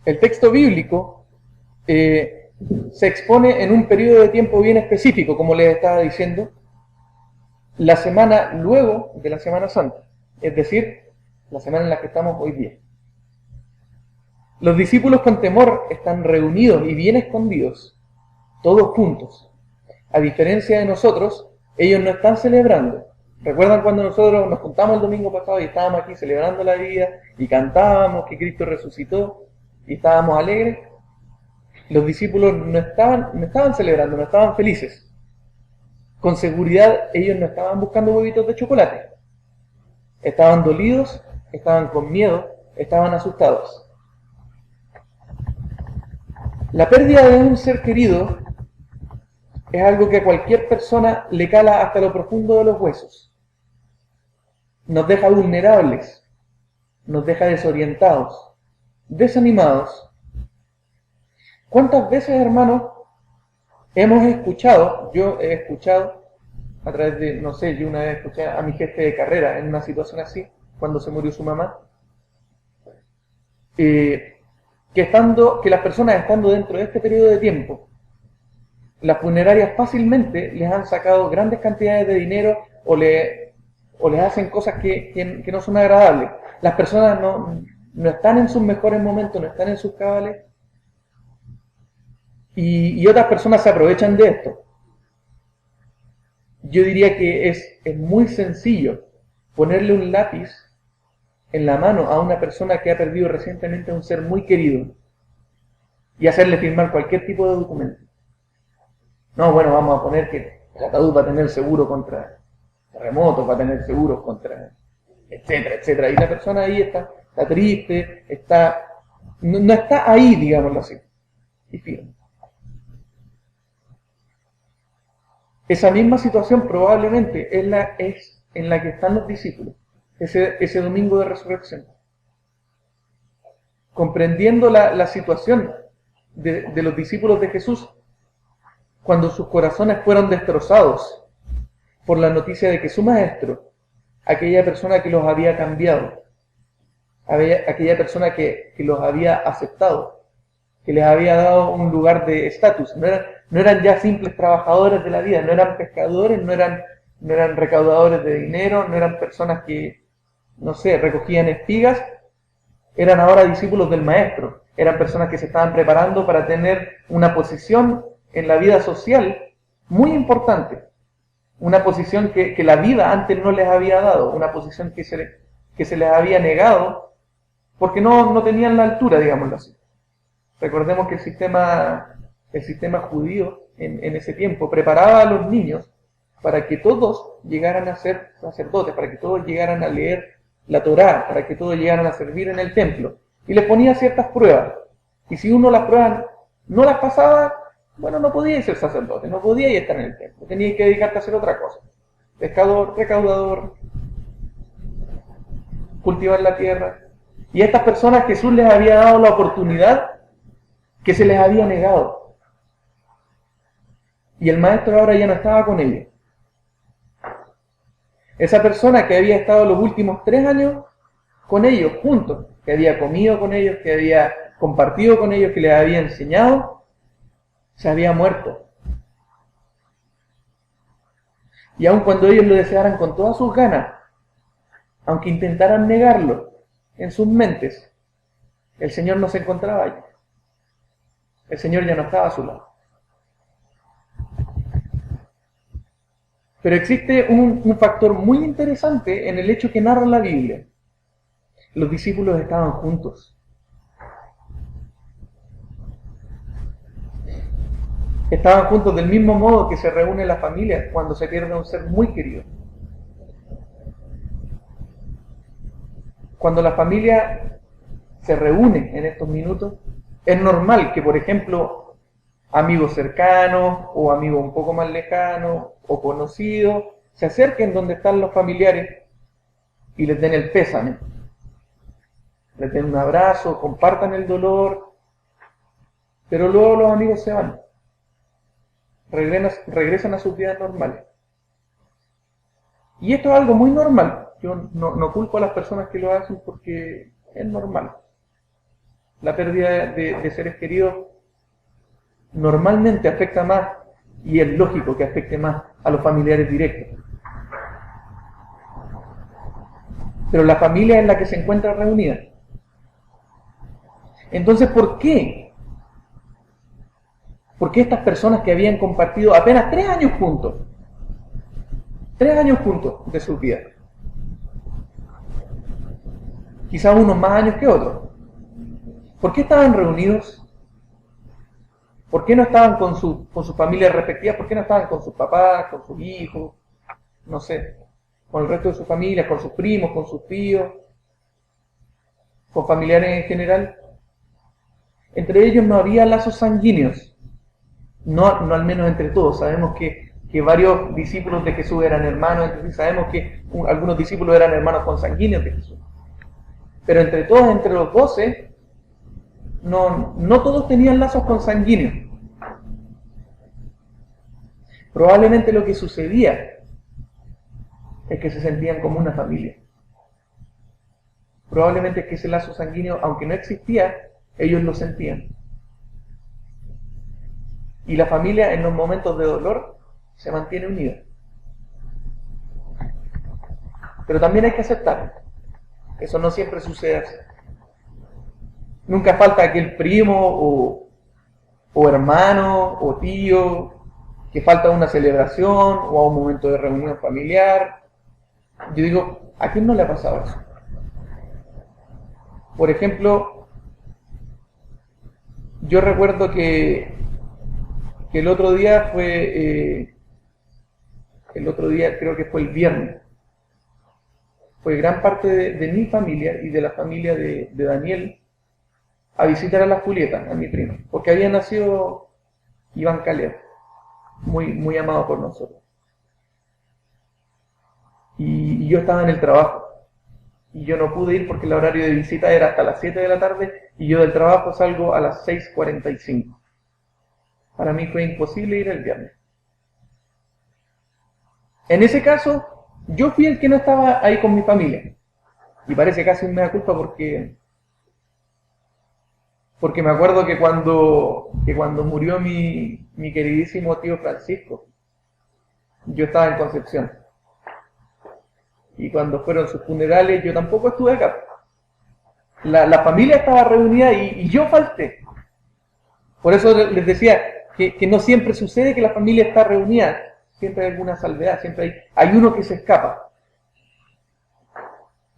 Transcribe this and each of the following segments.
El texto bíblico se expone en un periodo de tiempo bien específico, como les estaba diciendo, la semana luego de la Semana Santa, es decir, la semana en la que estamos hoy día. Los discípulos con temor están reunidos y bien escondidos, todos juntos. A diferencia de nosotros, ellos no están celebrando. ¿Recuerdan cuando nosotros nos juntamos el domingo pasado y estábamos aquí celebrando la vida y cantábamos que Cristo resucitó y estábamos alegres? Los discípulos no estaban celebrando, no estaban felices. Con seguridad ellos no estaban buscando huevitos de chocolate. Estaban dolidos, estaban con miedo, estaban asustados. La pérdida de un ser querido es algo que a cualquier persona le cala hasta lo profundo de los huesos. Nos deja vulnerables, nos deja desorientados, desanimados. ¿Cuántas veces, hermanos, hemos escuchado, yo he escuchado, a través de, no sé, yo una vez escuché a mi jefe de carrera en una situación así, cuando se murió su mamá, que las personas estando dentro de este periodo de tiempo, las funerarias fácilmente les han sacado grandes cantidades de dinero o les hacen cosas que no son agradables. Las personas no están en sus mejores momentos, no están en sus cabales, y otras personas se aprovechan de esto. Yo diría que es muy sencillo ponerle un lápiz en la mano a una persona que ha perdido recientemente a un ser muy querido y hacerle firmar cualquier tipo de documento. No, bueno, vamos a poner que el ataúd va a tener seguro contra terremotos, va a tener seguros contra, etcétera, etcétera. Y la persona ahí está triste, no está ahí, digámoslo así, y firma. Esa misma situación probablemente es en la que están los discípulos, ese domingo de resurrección. Comprendiendo la situación de los discípulos de Jesús, cuando sus corazones fueron destrozados por la noticia de que su maestro, aquella persona que los había cambiado, aquella persona que los había aceptado, que les había dado un lugar de estatus, no eran ya simples trabajadores de la vida, no eran pescadores, no eran recaudadores de dinero, no eran personas que, no sé, recogían espigas, eran ahora discípulos del maestro, eran personas que se estaban preparando para tener una posición en la vida social muy importante, una posición que la vida antes no les había dado, una posición que se les había negado porque no tenían la altura, digámoslo así. Recordemos que el sistema judío en ese tiempo preparaba a los niños para que todos llegaran a ser sacerdotes, para que todos llegaran a leer la Torá, para que todos llegaran a servir en el templo. Y les ponía ciertas pruebas. Y si uno las pruebas no las pasaba, bueno, no podía ser sacerdote, no podía estar en el templo, tenía que dedicarte a hacer otra cosa. Pescador, recaudador, cultivar la tierra. Y a estas personas Jesús les había dado la oportunidad que se les había negado. Y el maestro ahora ya no estaba con ellos. Esa persona que había estado los últimos 3 años con ellos, juntos, que había comido con ellos, que había compartido con ellos, que les había enseñado, se había muerto. Y aun cuando ellos lo desearan con todas sus ganas, aunque intentaran negarlo en sus mentes, el Señor no se encontraba allí. El Señor ya no estaba a su lado. Pero existe un factor muy interesante en el hecho que narra la Biblia. Los discípulos estaban juntos. Estaban juntos del mismo modo que se reúne la familia cuando se pierde un ser muy querido. Cuando la familia se reúne en estos minutos, es normal que, por ejemplo, amigos cercanos o amigos un poco más lejanos o conocidos se acerquen donde están los familiares y les den el pésame, les den un abrazo, compartan el dolor, pero luego los amigos se van, regresan a sus vidas normales. Y esto es algo muy normal. Yo no culpo a las personas que lo hacen porque es normal. La pérdida de seres queridos normalmente afecta más, y es lógico que afecte más a los familiares directos. Pero la familia es la que se encuentra reunida. Entonces, ¿por qué? ¿Por qué estas personas que habían compartido apenas 3 años juntos, 3 años juntos de su vida, quizás unos más años que otros, ¿por qué estaban reunidos? ¿Por qué no estaban con sus familias respectivas? ¿Por qué no estaban con sus papás, con sus hijos, no sé, con el resto de su familia, con sus primos, con sus tíos, con familiares en general? Entre ellos no había lazos sanguíneos, no al menos entre todos. Sabemos que varios discípulos de Jesús eran hermanos, entonces sabemos que algunos discípulos eran hermanos consanguíneos de Jesús. Pero entre todos, entre los 12, no todos tenían lazos consanguíneos. Probablemente lo que sucedía es que se sentían como una familia. Probablemente es que ese lazo sanguíneo, aunque no existía, ellos lo sentían. Y la familia en los momentos de dolor se mantiene unida. Pero también hay que aceptar, eso no siempre sucede así. Nunca falta aquel primo o hermano o tío que falta a una celebración o a un momento de reunión familiar. Yo digo, ¿a quién no le ha pasado eso? Por ejemplo, yo recuerdo que el otro día creo que fue el viernes, fue gran parte de mi familia y de la familia de Daniel a visitar a la Julieta, a mi prima, porque había nacido Iván Caleb, muy amado por nosotros. Y yo estaba en el trabajo, y yo no pude ir porque el horario de visita era hasta las 7 de la tarde, y yo del trabajo salgo a las 6:45. Para mí fue imposible ir el viernes. En ese caso, yo fui el que no estaba ahí con mi familia. Y parece casi un mea culpa porque me acuerdo que cuando murió mi queridísimo tío Francisco, yo estaba en Concepción. Y cuando fueron sus funerales, yo tampoco estuve acá. La familia estaba reunida y yo falté. Por eso les decía que no siempre sucede que la familia está reunida. Siempre hay alguna salvedad, siempre hay uno que se escapa.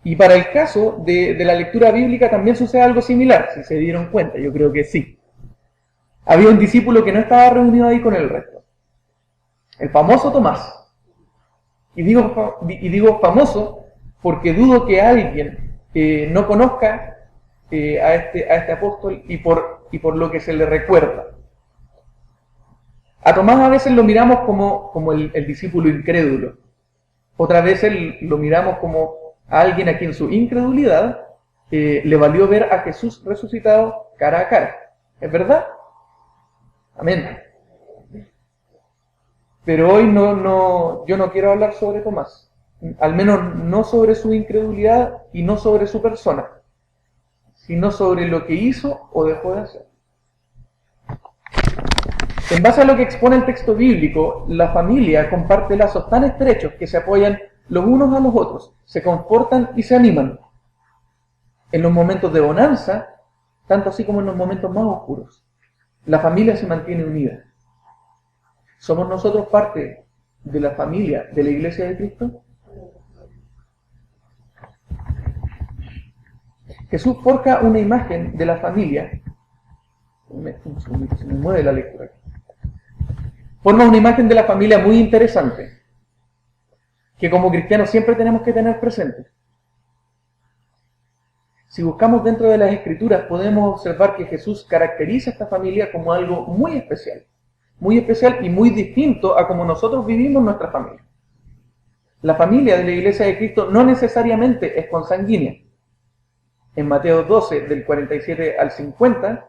Y para el caso de la lectura bíblica también sucede algo similar, si se dieron cuenta, yo creo que sí. Había un discípulo que no estaba reunido ahí con el resto. El famoso Tomás. Y digo famoso porque dudo que alguien no conozca a este apóstol y por lo que se le recuerda. A Tomás a veces lo miramos como el discípulo incrédulo. Otras veces lo miramos como a alguien a quien su incredulidad le valió ver a Jesús resucitado cara a cara. ¿Es verdad? Amén. Pero hoy yo no quiero hablar sobre Tomás. Al menos no sobre su incredulidad y no sobre su persona, sino sobre lo que hizo o dejó de hacer. En base a lo que expone el texto bíblico, la familia comparte lazos tan estrechos que se apoyan los unos a los otros, se confortan y se animan. En los momentos de bonanza, tanto así como en los momentos más oscuros, la familia se mantiene unida. ¿Somos nosotros parte de la familia de la Iglesia de Cristo? Jesús forja una imagen de la familia. Un segundito, se me mueve la lectura aquí. Forma una imagen de la familia muy interesante, que como cristianos siempre tenemos que tener presente. Si buscamos dentro de las Escrituras, podemos observar que Jesús caracteriza a esta familia como algo muy especial y muy distinto a como nosotros vivimos nuestra familia. La familia de la Iglesia de Cristo no necesariamente es consanguínea. En Mateo 12, del 47 al 50,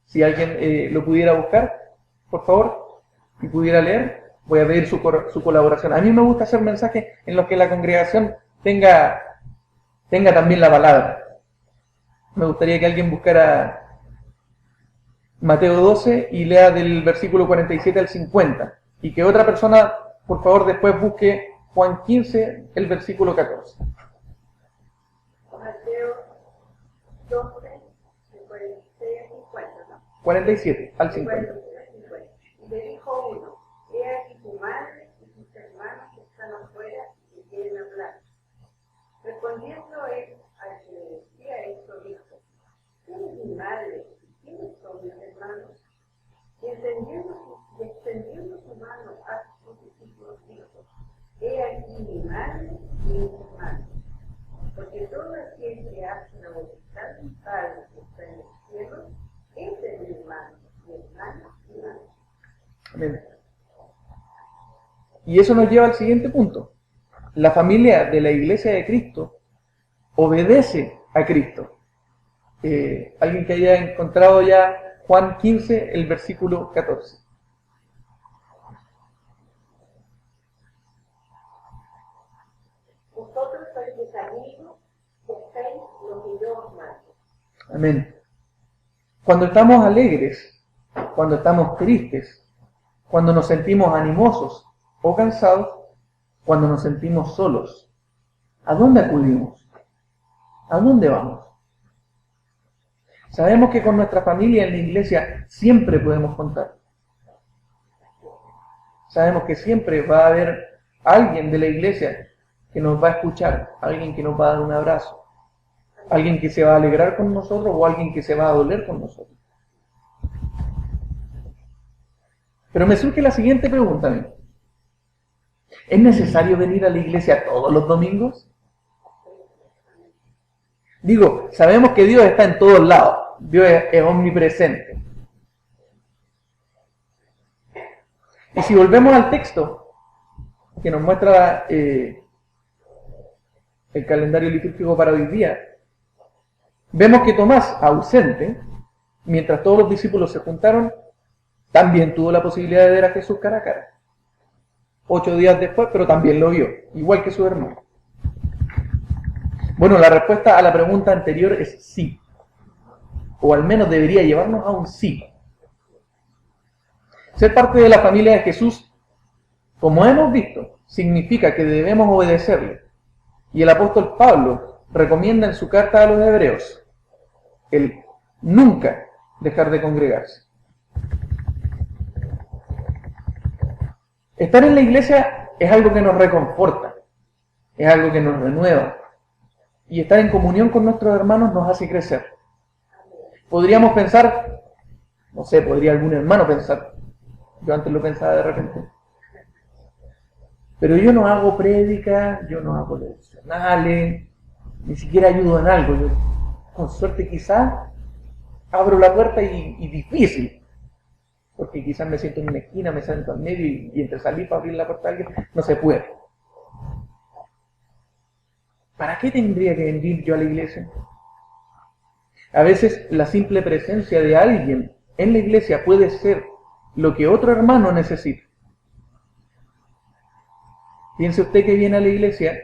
si alguien lo pudiera buscar, por favor, y pudiera leer, voy a pedir su colaboración. A mí me gusta hacer mensajes en los que la congregación tenga también la palabra. Me gustaría que alguien buscara Mateo 12 y lea del versículo 47 al 50. Y que otra persona, por favor, después busque Juan 15, el versículo 14. Mateo 12, de 46 a 50, ¿no? 47 al 50. 46 a 50. Y le dijo uno: he aquí tu madre y tus hermanos que están afuera y que quieren hablar. Respondiendo él al que le decía esto, dijo: ¿quién es mi madre? ¿Quiénes son mis hermanos? Y extendiendo su mano a sus discípulos, dijo: he aquí mi madre y mis hermanos. Porque todo aquel que hace la voluntad de mi Padre que está en el cielo, ese es mi hermano, mi hermana, mi madre. Amén. Y eso nos lleva al siguiente punto. La familia de la Iglesia de Cristo obedece a Cristo. Alguien que haya encontrado ya Juan 15, el versículo 14. Vosotros sois mis amigos, que hacéis lo que yo os mando. Amén. Cuando estamos alegres, cuando estamos tristes, cuando nos sentimos animosos o cansados, cuando nos sentimos solos, ¿a dónde acudimos? ¿A dónde vamos? Sabemos que con nuestra familia en la iglesia siempre podemos contar. Sabemos que siempre va a haber alguien de la iglesia que nos va a escuchar, alguien que nos va a dar un abrazo, alguien que se va a alegrar con nosotros o alguien que se va a doler con nosotros. Pero me surge la siguiente pregunta a mí. ¿Es necesario venir a la iglesia todos los domingos? Digo, sabemos que Dios está en todos lados. Dios es omnipresente. Y si volvemos al texto que nos muestra el calendario litúrgico para hoy día, vemos que Tomás, ausente, mientras todos los discípulos se juntaron, también tuvo la posibilidad de ver a Jesús cara a cara. 8 días después, pero también lo vio, igual que su hermano. Bueno, la respuesta a la pregunta anterior es sí. O al menos debería llevarnos a un sí. Ser parte de la familia de Jesús, como hemos visto, significa que debemos obedecerle. Y el apóstol Pablo recomienda en su carta a los hebreos el nunca dejar de congregarse. Estar en la iglesia es algo que nos reconforta, es algo que nos renueva. Y estar en comunión con nuestros hermanos nos hace crecer. Podríamos pensar, no sé, podría algún hermano pensar, yo antes lo pensaba de repente, pero yo no hago prédicas, yo no hago devocionales, ni siquiera ayudo en algo. Yo, con suerte quizás, abro la puerta y difícil, porque quizás me siento en una esquina, me siento al medio y entre salir para abrir la puerta a alguien, no se puede. ¿Para qué tendría que venir yo a la iglesia? A veces la simple presencia de alguien en la iglesia puede ser lo que otro hermano necesita. Piense usted que viene a la iglesia,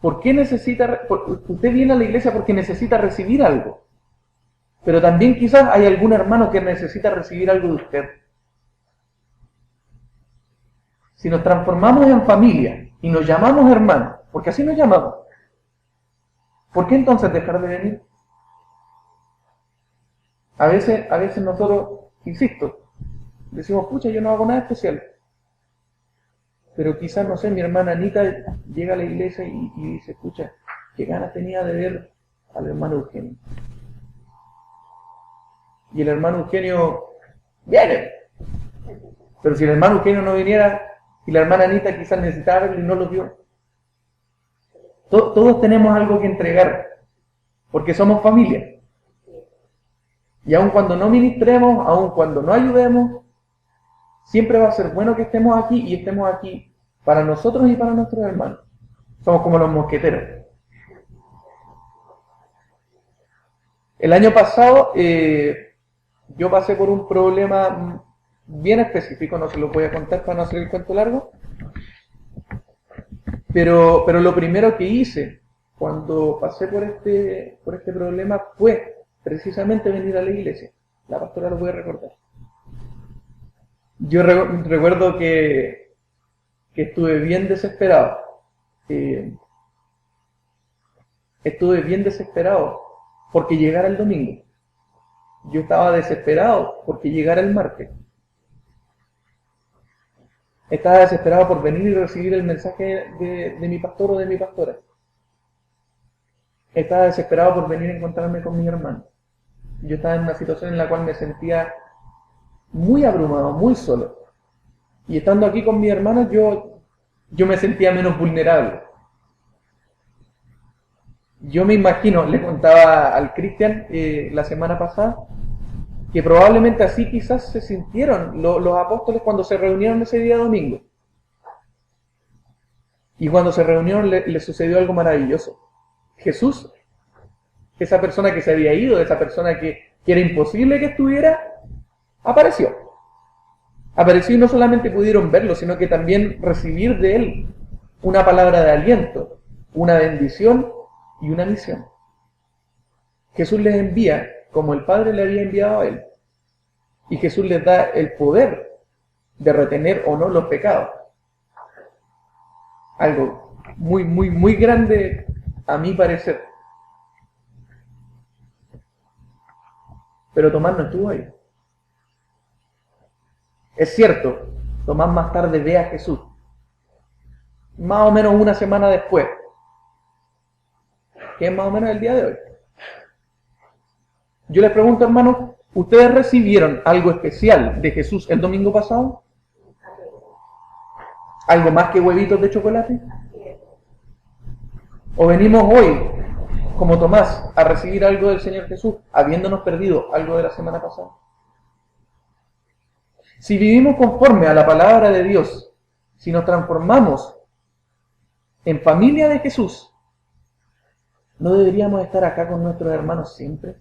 ¿por qué necesita? Usted viene a la iglesia porque necesita recibir algo, pero también quizás hay algún hermano que necesita recibir algo de usted. Si nos transformamos en familia y nos llamamos hermanos, porque así nos llamamos, ¿por qué entonces dejar de venir? A veces nosotros, insisto, decimos, pucha, yo no hago nada especial. Pero quizás, no sé, mi hermana Anita llega a la iglesia y dice, pucha, qué ganas tenía de ver al hermano Eugenio. Y el hermano Eugenio viene. Pero si el hermano Eugenio no viniera y la hermana Anita quizás necesitaba verlo y no lo vio. Todos tenemos algo que entregar, porque somos familia. Y aun cuando no ministremos, aun cuando no ayudemos, siempre va a ser bueno que estemos aquí y estemos aquí para nosotros y para nuestros hermanos. Somos como los mosqueteros. El año pasado yo pasé por un problema bien específico, no se lo voy a contar para no hacer el cuento largo, pero lo primero que hice cuando pasé por este problema fue precisamente venir a la iglesia. La pastora lo puede recordar. Yo recuerdo que estuve bien desesperado. Estuve bien desesperado porque llegara el domingo. Yo estaba desesperado porque llegara el martes. Estaba desesperado por venir y recibir el mensaje de mi pastor o de mi pastora. Estaba desesperado por venir a encontrarme con mi hermano. Yo estaba en una situación en la cual me sentía muy abrumado, muy solo. Y estando aquí con mi hermano, yo me sentía menos vulnerable. Yo me imagino, le contaba al Cristian la semana pasada, que probablemente así quizás se sintieron los apóstoles cuando se reunieron ese día domingo. Y cuando se reunieron le sucedió algo maravilloso. Jesús, esa persona que se había ido, esa persona que era imposible que estuviera, apareció. Apareció y no solamente pudieron verlo, sino que también recibir de él una palabra de aliento, una bendición y una misión. Jesús les envía como el Padre le había enviado a él. Y Jesús les da el poder de retener o no los pecados. Algo muy, muy, muy grande a mi parecer. Pero Tomás no estuvo ahí. Es cierto, Tomás más tarde ve a Jesús. Más o menos una semana después. Que es más o menos el día de hoy. Yo les pregunto, hermanos, ¿ustedes recibieron algo especial de Jesús el domingo pasado? ¿Algo más que huevitos de chocolate? ¿O venimos hoy, como Tomás, a recibir algo del Señor Jesús, habiéndonos perdido algo de la semana pasada? Si vivimos conforme a la palabra de Dios, si nos transformamos en familia de Jesús, ¿no deberíamos estar acá con nuestros hermanos siempre?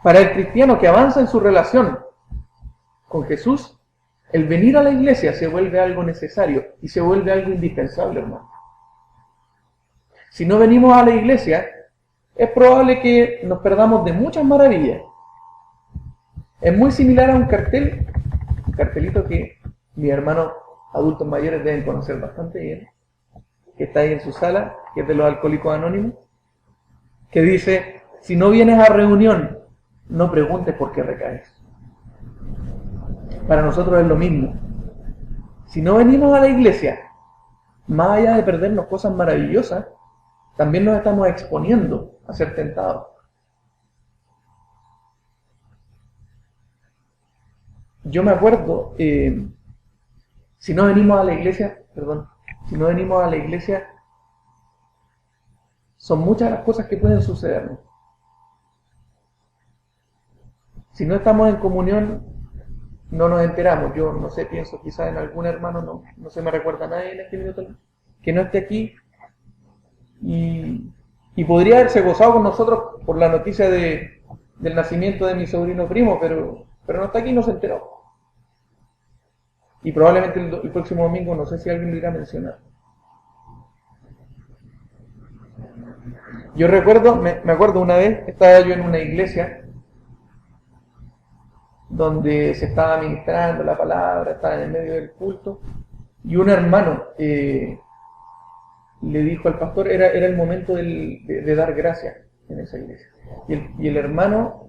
Para el cristiano que avanza en su relación con Jesús, el venir a la iglesia se vuelve algo necesario y se vuelve algo indispensable, hermano. Si no venimos a la iglesia, es probable que nos perdamos de muchas maravillas. Es muy similar a un cartelito que mis hermanos adultos mayores deben conocer bastante bien, que está ahí en su sala, que es de los Alcohólicos Anónimos, que dice: si no vienes a reunión, no preguntes por qué recaes. Para nosotros es lo mismo. Si no venimos a la iglesia, más allá de perdernos cosas maravillosas, también nos estamos exponiendo a ser tentados. Yo me acuerdo, si no venimos a la iglesia, son muchas las cosas que pueden sucedernos. Si no estamos en comunión, no nos enteramos. Yo no sé, pienso quizás en algún hermano, no se me recuerda a nadie en este minuto que no esté aquí y podría haberse gozado con nosotros por la noticia del nacimiento de mi sobrino primo, pero no está aquí y no se enteró. Y probablemente el próximo domingo, no sé si alguien lo irá a mencionar. Yo recuerdo, me acuerdo una vez, estaba yo en una iglesia donde se estaba ministrando la palabra, estaba en el medio del culto, y un hermano le dijo al pastor, era el momento de dar gracias en esa iglesia. Y el hermano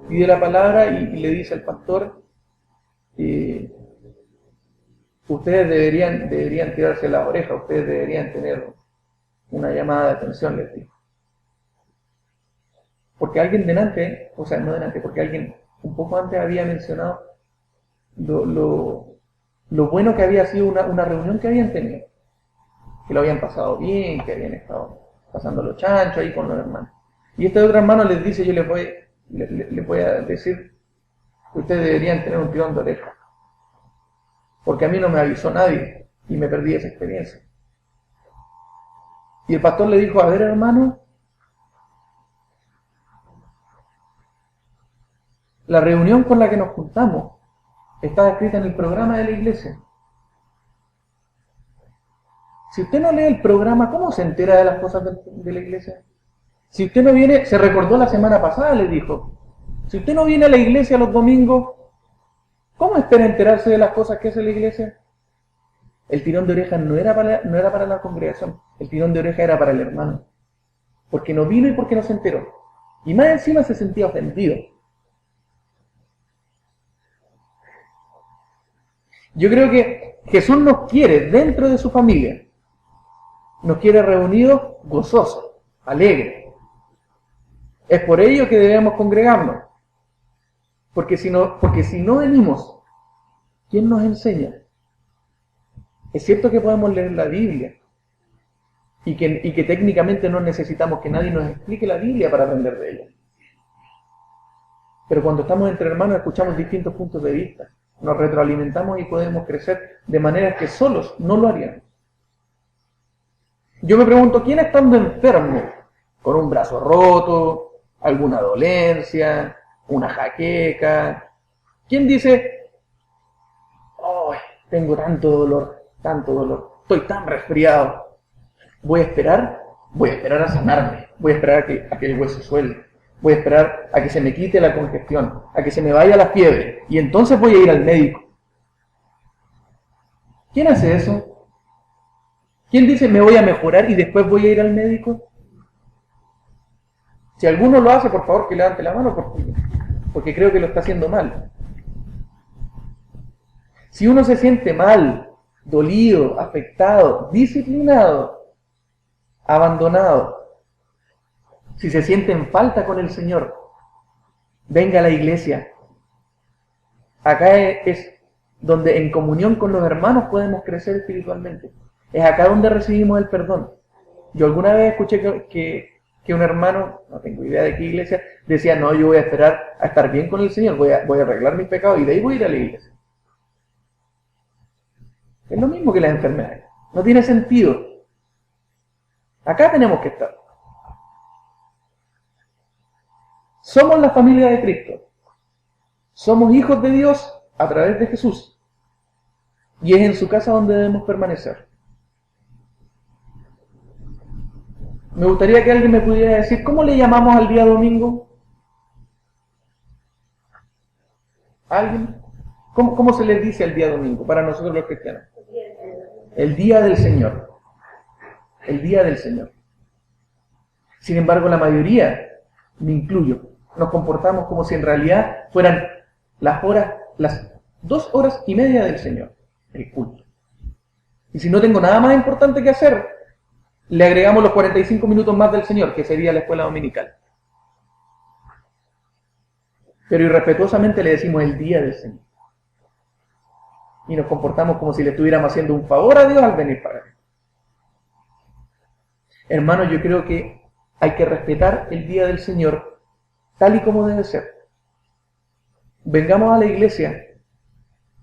pide la palabra y le dice al pastor, ustedes deberían tirarse la oreja, ustedes deberían tener una llamada de atención, les dijo. Porque alguien porque alguien un poco antes había mencionado lo bueno que había sido una reunión que habían tenido, que lo habían pasado bien, que habían estado pasando los chanchos ahí con los hermanos. Y este otro hermano les dice, yo les voy a decir que ustedes deberían tener un tirón de oreja, porque a mí no me avisó nadie y me perdí esa experiencia. Y el pastor le dijo, a ver, hermano, la reunión con la que nos juntamos está escrita en el programa de la iglesia. Si usted no lee el programa, ¿cómo se entera de las cosas de la iglesia? Si usted no viene, se recordó la semana pasada, le dijo, si usted no viene a la iglesia los domingos, ¿cómo espera enterarse de las cosas que hace la iglesia? El tirón de orejas no era para la congregación, el tirón de orejas era para el hermano. Porque no vino y porque no se enteró. Y más encima se sentía ofendido. Yo creo que Jesús nos quiere dentro de su familia. Nos quiere reunidos gozosos, alegres. Es por ello que debemos congregarnos. Porque si no venimos, ¿quién nos enseña? Es cierto que podemos leer la Biblia y que técnicamente no necesitamos que nadie nos explique la Biblia para aprender de ella. Pero cuando estamos entre hermanos escuchamos distintos puntos de vista, nos retroalimentamos y podemos crecer de maneras que solos no lo haríamos. Yo me pregunto, ¿quién estando enfermo, con un brazo roto, alguna dolencia, una jaqueca, quién dice, ¡ay, tengo tanto dolor, estoy tan resfriado, voy a esperar a sanarme, voy a esperar a que el hueso suelte, voy a esperar a que se me quite la congestión, a que se me vaya la fiebre, y entonces voy a ir al médico? ¿Quién hace eso? ¿Quién dice me voy a mejorar y después voy a ir al médico? Si alguno lo hace, por favor que levante la mano porque creo que lo está haciendo mal. Si uno se siente mal, dolido, afectado, disciplinado, abandonado, si se siente en falta con el Señor, venga a la iglesia. Acá es donde en comunión con los hermanos podemos crecer espiritualmente. Es acá donde recibimos el perdón. Yo alguna vez escuché que un hermano, no tengo idea de qué iglesia, decía, no, yo voy a esperar a estar bien con el Señor, voy a arreglar mis pecados y de ahí voy a ir a la iglesia. Es lo mismo que las enfermedades. No tiene sentido. Acá tenemos que estar. Somos la familia de Cristo. Somos hijos de Dios a través de Jesús. Y es en su casa donde debemos permanecer. Me gustaría que alguien me pudiera decir, ¿cómo le llamamos al día domingo? ¿Alguien? ¿Cómo se le dice al día domingo para nosotros los cristianos? El día del Señor. El día del Señor. Sin embargo, la mayoría, me incluyo, nos comportamos como si en realidad fueran las 2 horas y media del Señor, el culto. Y si no tengo nada más importante que hacer, le agregamos los 45 minutos más del Señor, que sería la escuela dominical. Pero irrespetuosamente le decimos el día del Señor. Y nos comportamos como si le estuviéramos haciendo un favor a Dios al venir para acá. Hermanos, yo creo que hay que respetar el día del Señor tal y como debe ser. Vengamos a la iglesia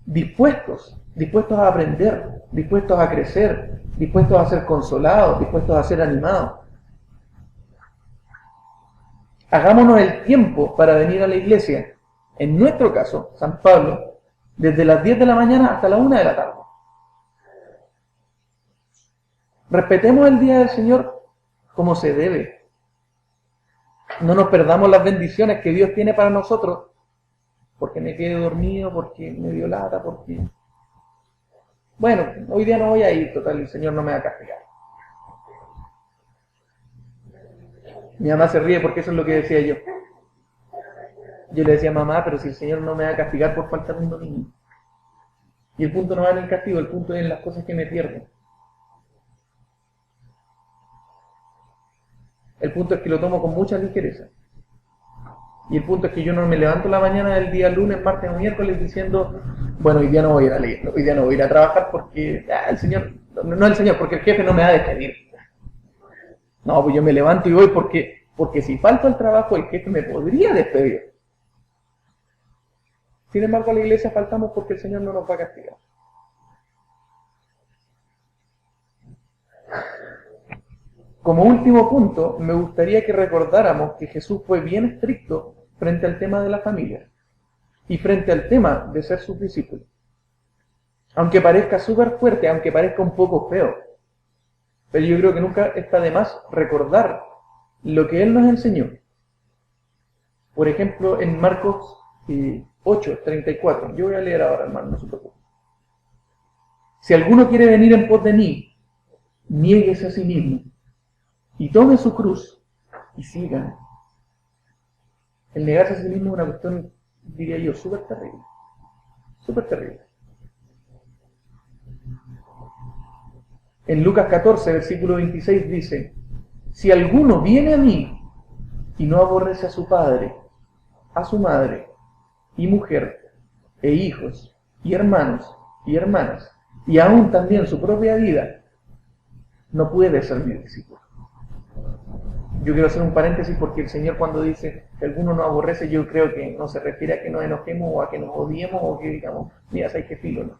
dispuestos a aprender, dispuestos a crecer, dispuestos a ser consolados, dispuestos a ser animados. Hagámonos el tiempo para venir a la iglesia. En nuestro caso, San Pablo, desde las 10 de la mañana hasta la 1 de la tarde. Respetemos el día del Señor como se debe. No nos perdamos las bendiciones que Dios tiene para nosotros porque me quedé dormido, porque me dio lata, porque... Bueno, hoy día no voy a ir, total, el Señor no me va a castigar. Mi mamá se ríe porque eso es lo que decía yo. Yo le decía, mamá, pero si el Señor no me va a castigar por faltar un domingo. Y el punto no va en el castigo, el punto es en las cosas que me pierdo. El punto es que lo tomo con mucha ligereza. Y el punto es que yo no me levanto la mañana del día lunes, martes o miércoles diciendo, bueno, hoy día no voy a ir a leer, hoy día no voy a ir a trabajar porque el Señor, no el Señor, porque el jefe no me va a despedir. No, pues yo me levanto y voy porque si falto al trabajo el jefe me podría despedir. Sin embargo, a la iglesia faltamos porque el Señor no nos va a castigar. Como último punto, me gustaría que recordáramos que Jesús fue bien estricto frente al tema de la familia y frente al tema de ser sus discípulos. Aunque parezca súper fuerte, aunque parezca un poco feo, pero yo creo que nunca está de más recordar lo que Él nos enseñó. Por ejemplo, en Marcos 8:34. Yo voy a leer ahora, hermano, no se preocupe. Si alguno quiere venir en pos de mí, niéguese a sí mismo y tome su cruz y sígame. El negarse a sí mismo es una cuestión, diría yo, súper terrible. Súper terrible. En Lucas 14, versículo 26 dice: si alguno viene a mí y no aborrece a su padre, a su madre, y mujer, e hijos, y hermanos, y hermanas, y aún también su propia vida, no puede ser mi discípulo. Yo quiero hacer un paréntesis porque el Señor, cuando dice que alguno no aborrece, yo creo que no se refiere a que nos enojemos o a que nos odiemos o que digamos, mira, ¿sabes qué filo? No.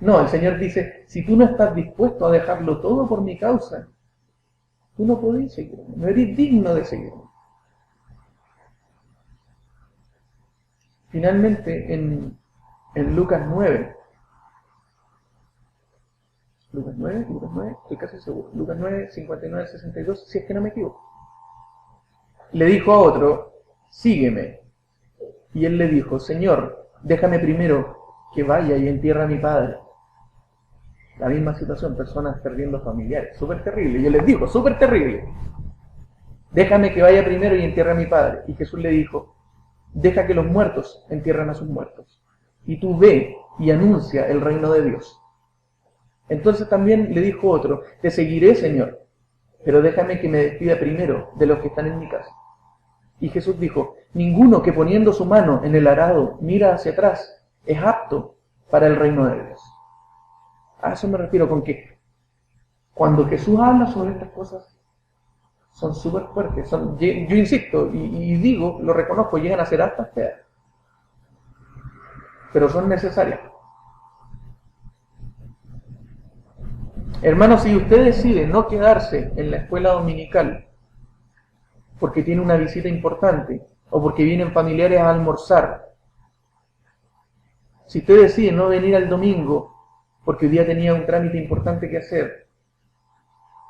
No, el Señor dice, si tú no estás dispuesto a dejarlo todo por mi causa, tú no podés seguirme, no eres digno de seguirme. Finalmente, en Lucas 9, estoy casi seguro, Lucas 9, 59, 62, si es que no me equivoco. Le dijo a otro, sígueme. Y él le dijo, Señor, déjame primero que vaya y entierre a mi padre. La misma situación, personas perdiendo familiares, súper terrible. Yo les digo, súper terrible. Déjame que vaya primero y entierre a mi padre. Y Jesús le dijo, deja que los muertos entierren a sus muertos. Y tú ve y anuncia el reino de Dios. Entonces también le dijo otro, te seguiré, Señor, pero déjame que me despida primero de los que están en mi casa. Y Jesús dijo, ninguno que poniendo su mano en el arado mira hacia atrás es apto para el reino de Dios. A eso me refiero con que cuando Jesús habla sobre estas cosas son súper fuertes. Yo insisto y digo, lo reconozco, llegan a ser hasta feas, pero son necesarias. Hermanos, si usted decide no quedarse en la escuela dominical porque tiene una visita importante o porque vienen familiares a almorzar, si usted decide no venir al domingo porque hoy día tenía un trámite importante que hacer,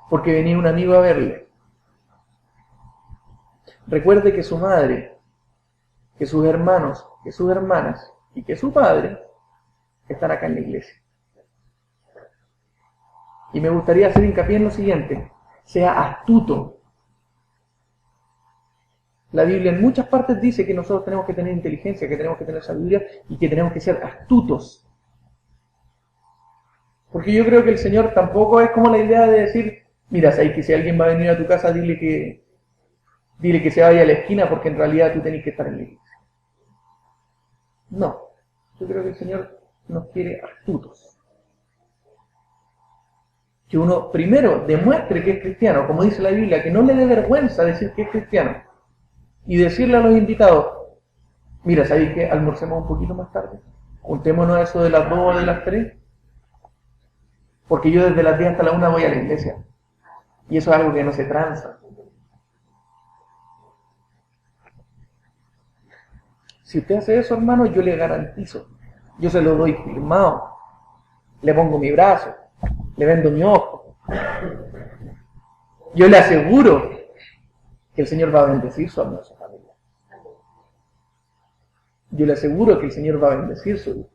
porque venía un amigo a verle, recuerde que su madre, que sus hermanos, que sus hermanas y que su padre están acá en la iglesia. Y me gustaría hacer hincapié en lo siguiente, sea astuto. La Biblia en muchas partes dice que nosotros tenemos que tener inteligencia, que tenemos que tener sabiduría y que tenemos que ser astutos. Porque yo creo que el Señor tampoco es como la idea de decir, mira, sabes que si alguien va a venir a tu casa, dile que se vaya a la esquina porque en realidad tú tenés que estar en la iglesia. No, yo creo que el Señor nos quiere astutos. Que uno primero demuestre que es cristiano, como dice la Biblia, que no le dé vergüenza decir que es cristiano. Y decirle a los invitados, mira, ¿sabéis que almorcemos un poquito más tarde? Juntémonos a eso de las 2 o de las 3. Porque yo desde las 10 hasta la 1 voy a la iglesia. Y eso es algo que no se tranza. Si usted hace eso, hermano, yo le garantizo. Yo se lo doy firmado. Le pongo mi brazo. Le vendo mi ojo. Yo le aseguro que el Señor va a bendecir su hermosa familia. Yo le aseguro que el Señor va a bendecir su vida.